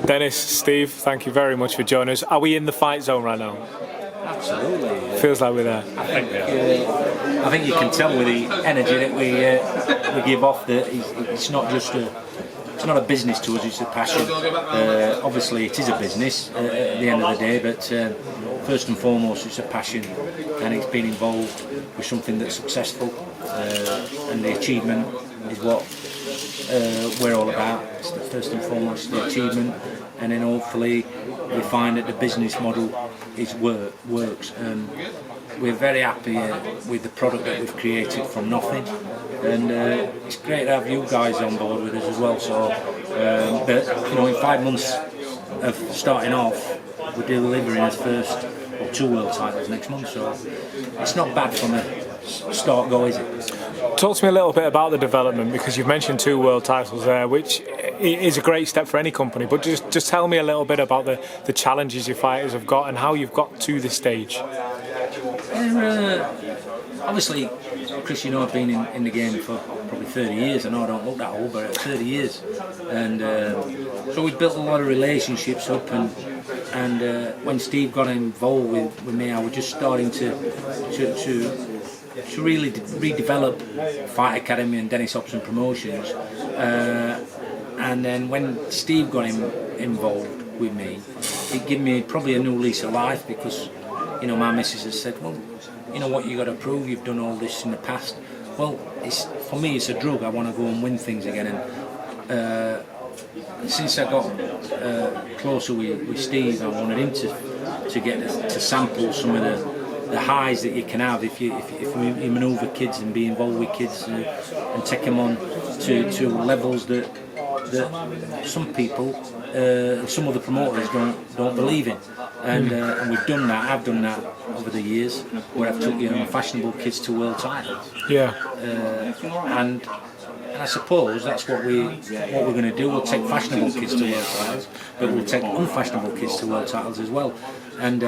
Dennis, Steve, thank you very much for joining us. Are we in the fight zone right now? Absolutely. Feels like we're there. I think you can tell with the energy that we give off that it's not just it's not a business to us, it's a passion. Obviously it is a business at the end of the day, but first and foremost it's a passion, and it's been involved with something that's successful, and the achievement is what we're all about. It's first and foremost the achievement, and then hopefully we find that the business model works. We're very happy with the product that we've created from nothing, and it's great to have you guys on board with us as well. So, but in 5 months of starting off, we're delivering our first 2 world titles next month. So it's not bad from a start go, is it? Talk to me a little bit about the development, because you've mentioned 2 world titles there, which is a great step for any company. But just tell me a little bit about the challenges your fighters have got and how you've got to this stage. Obviously, Chris, I've been in the game for probably 30 years. I know I don't look that old, but 30 years. And so we've built a lot of relationships up, and when Steve got involved with me, I was just starting to really redevelop Fight Academy and Dennis Hobson Promotions. And then when Steve got involved with me, it gave me probably a new lease of life, because my missus has said, well, what you got to prove, you've done all this in the past. Well, for me it's a drug. I want to go and win things again, and since I got closer with Steve, I wanted him to get to sample some of the highs that you can have if you manoeuvre kids and be involved with kids, and take them on to levels that some people, some other promoters don't believe in, and we've done that. I've done that over the years, where I've took fashionable kids to world titles. Yeah. And I suppose that's what we're going to do. We'll take fashionable kids to world titles, but we'll take unfashionable kids to world titles as well. And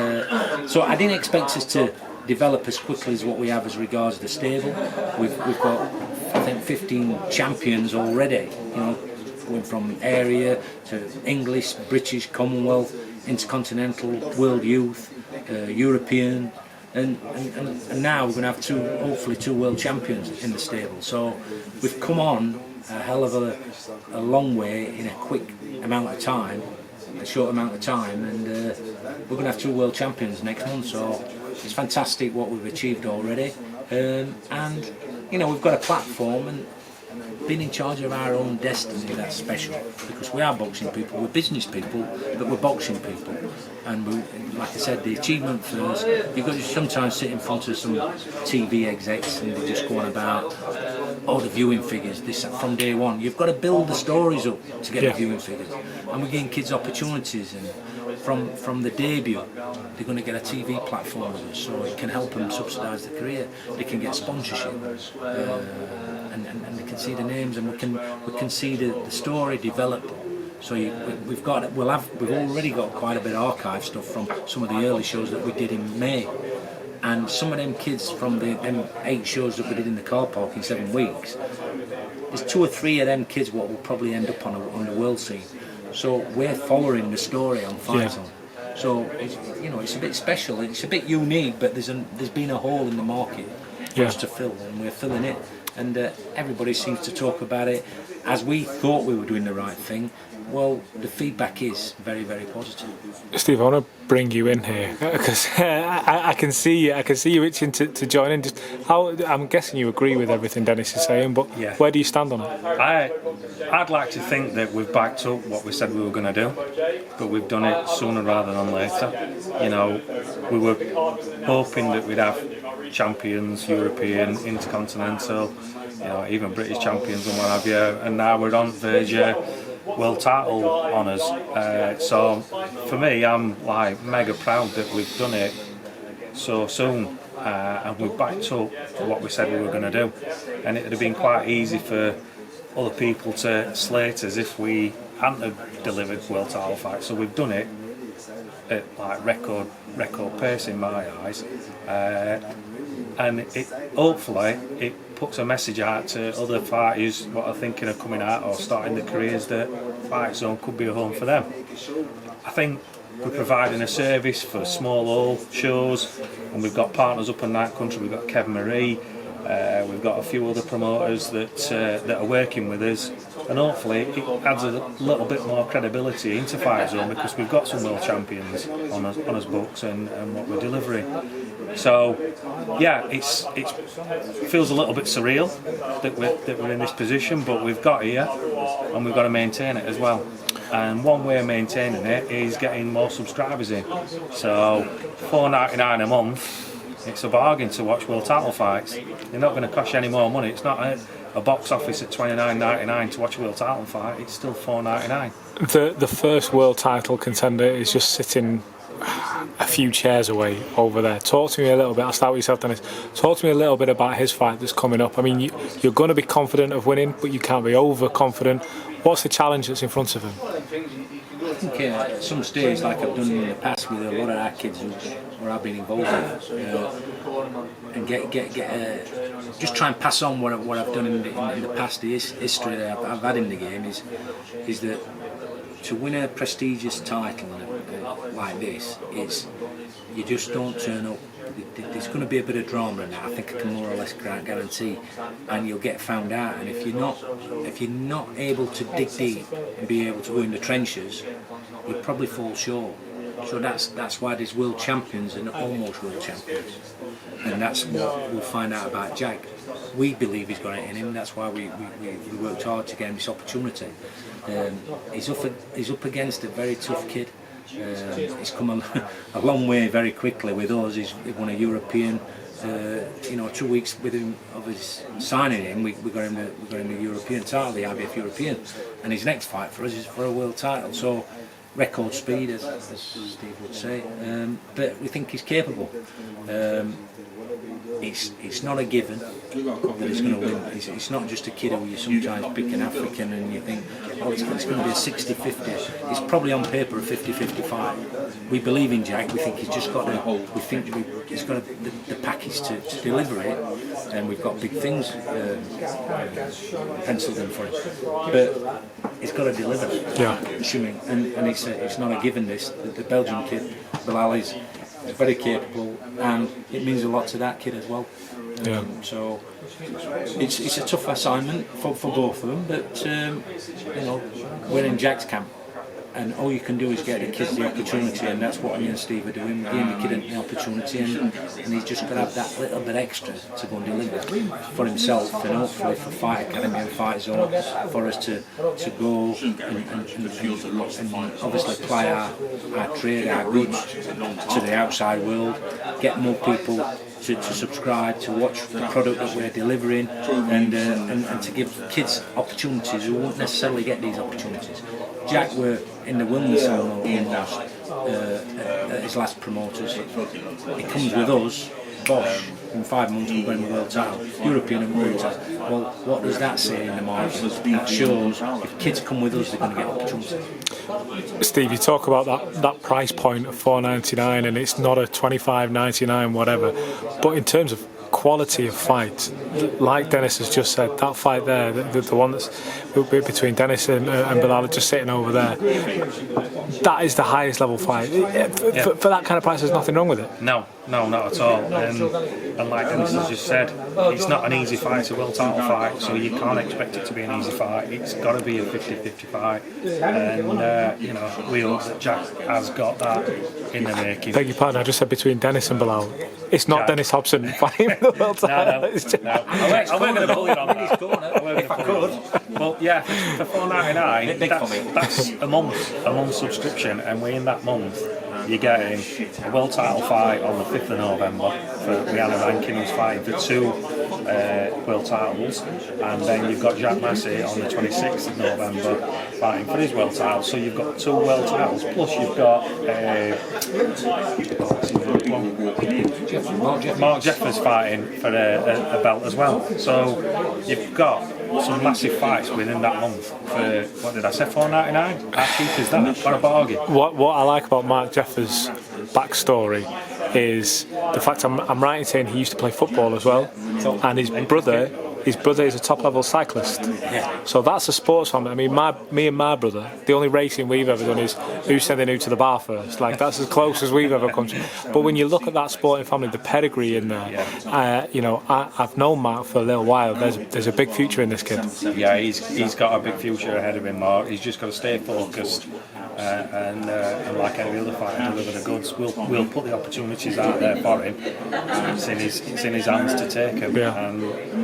so I didn't expect us to develop as quickly as what we have as regards the stable. We've got, I think, 15 champions already. Going from area to English, British, Commonwealth, Intercontinental, World Youth, European, and now we're going to have hopefully two world champions in the stable. So we've come on a hell of a long way in a quick amount of time, a short amount of time, and we're going to have 2 world champions next month. So it's fantastic what we've achieved already, and we've got a platform, and being in charge of our own destiny, that's special, because we are boxing people, we're business people, but we're boxing people. And like I said, the achievement first. You've got to sometimes sit in front of some TV execs and they just go on about the viewing figures, this from day one. You've got to build the stories up to get the viewing figures, and we're giving kids opportunities, and from the debut they're going to get a TV platform with us, so it can help them subsidise their career. They can get sponsorship, and they can see the names, and we can see the story develop. So we've already got quite a bit of archive stuff from some of the early shows that we did in May, and some of them kids from them 8 shows that we did in the car park in 7 weeks. There's 2 or 3 of them kids what will probably end up on the world scene. So we're following the story on FightZone. So it's a bit special. It's a bit unique, but there's been a hole in the market for us to fill, and we're filling it. And everybody seems to talk about it as we thought we were doing the right thing. Well, the feedback is very, very positive. Steve, I want to bring you in here because I can see you itching to join in. Just I'm guessing you agree with everything Dennis is saying, but where do you stand on it? I'd like to think that we've backed up what we said we were going to do, but we've done it sooner rather than later. We were hoping that we'd have champions, European, Intercontinental, even British champions and what have you, and now we're on the verge of world title honours. So for me, I'm mega proud that we've done it so soon, and we've backed up what we said we were going to do. And it would have been quite easy for other people to slate us if we hadn't have delivered world title fights. So we've done it at record pace in my eyes, and hopefully it puts a message out to other fighters what are thinking of coming out or starting their careers that FightZone could be a home for them. I think we're providing a service for small hall shows, and we've got partners up in that country. We've got Kevin Marie, we've got a few other promoters that are working with us, and hopefully it adds a little bit more credibility into FightZone, because we've got some world champions on us books and what we're delivering. So yeah, it feels a little bit surreal that we're in this position, but we've got here and we've got to maintain it as well. And one way of maintaining it is getting more subscribers in. So $4.99 a month, it's a bargain to watch world title fights. They're not going to cost you any more money. It's not a box office at $29.99 to watch a world title fight. It's still $4.99. The first world title contender is just sitting a few chairs away over there. Talk to me a little bit. I'll start with yourself, Dennis. Talk to me a little bit about his fight that's coming up. I mean, you're going to be confident of winning, but you can't be overconfident. What's the challenge that's in front of him? I think at some stage, like I've done in the past with a lot of our kids where I've been involved with, and just try and pass on what I've done in the past, the history that I've had in the game, is that to win a prestigious title like this, you just don't turn up. There's going to be a bit of drama in that. I think I can more or less guarantee, and you'll get found out. And if you're not able to dig deep and be able to go in the trenches, you'll probably fall short. So that's why there's world champions and almost world champions, and that's what we'll find out about Jack. We believe he's got it in him. That's why we worked hard to get him this opportunity. He's up against a very tough kid. He's come a long way very quickly with us. He's won a European. 2 weeks with him of his signing him, we got him the European title, the IBF European, and his next fight for us is for a world title. So record speed, as Steve would say, but we think he's capable. It's not a given that he's going to win. It's not just a kid who you sometimes pick an African and you think, oh, it's going to be a 60-50. It's probably on paper a 50-50 fight. We believe in Jack. We think he's just got he's got the package to deliver it, and we've got big things penciled in for him. But he's got to deliver. Yeah. Assuming, and it's not a given. The Belgian kid, Bilal, is very capable, and it means a lot to that kid as well. Yeah. So it's a tough assignment for both of them, but we're in Jack's camp, and all you can do is get the kids the opportunity, and that's what me and Steve are doing. We're giving the kid the opportunity, and he's just got to have that little bit extra to go and deliver for himself, and hopefully for Fight Academy and FightZone, for us to go and obviously apply our trade, our goods to the outside world, get more people to subscribe, to watch the product that we're delivering, and to give kids opportunities who won't necessarily get these opportunities. Jack were in the wilderness almost at his last promoters. He comes with us, Bosch, in 5 months we're going to the world title, European and world title. Well, what does that say in the market? That shows if kids come with us, they're going to get opportunities. Steve, you talk about that price point of $4.99, and it's not a $25.99 whatever, but in terms of quality of fight, like Dennis has just said, that fight there, the one that's between Dennis and Bilal just sitting over there, that is the highest level fight. For that kind of price, there's nothing wrong with it. No, not at all. And like Dennis has just said, it's not an easy fight, it's a world title fight, so you can't expect it to be an easy fight. It's got to be a 50-50 fight, and we hope that Jack has got that in the making. Beg your pardon, I just said between Dennis and Bilal. It's not Jack. Dennis Hobson fighting the world title. No. I wasn't going to bully on that. If I could. Well, yeah, for $4.99, that's a month subscription, and within that month, you're getting a world title fight on the 5th of November for Rihanna Rankin, who's fighting for 2 world titles, and then you've got Jack Massey on the 26th of November fighting for his world title. So you've got 2 world titles, plus you've got Mark Jeffers fighting for a belt as well. So you've got some massive fights within that month for, what did I say, $4.99? How cheap is that? For a bargain. What I like about Mark Jeffers' backstory is the fact I'm right in saying he used to play football as well, and his his brother is a top-level cyclist. So that's a sports family. I mean, me and my brother, the only racing we've ever done is who's sending who to the bar first. Like, that's as close as we've ever come to. But when you look at that sporting family, the pedigree in there, you know, I've known Mark for a little while. There's a big future in this kid. Yeah, he's got a big future ahead of him, Mark. He's just got to stay focused and like every other fighter, deliver the goods. We'll put the opportunities out there for him. It's in his hands to take him, and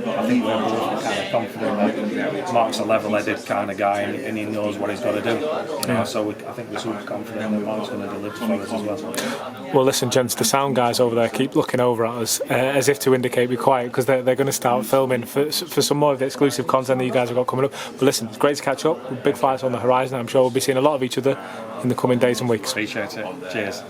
I think we're both kind of confident that Mark's a level-headed kind of guy, and he knows what he's got to do. You know, so I think we're super confident that Mark's going to deliver for us as well. Well, listen, gents, the sound guys over there keep looking over at us as if to indicate be quiet, because they're going to start filming for some more of the exclusive content that you guys have got coming up. But listen, it's great to catch up. Big fights on the horizon. I'm sure we'll be seeing a lot of each other in the coming days and weeks. Appreciate it. Cheers.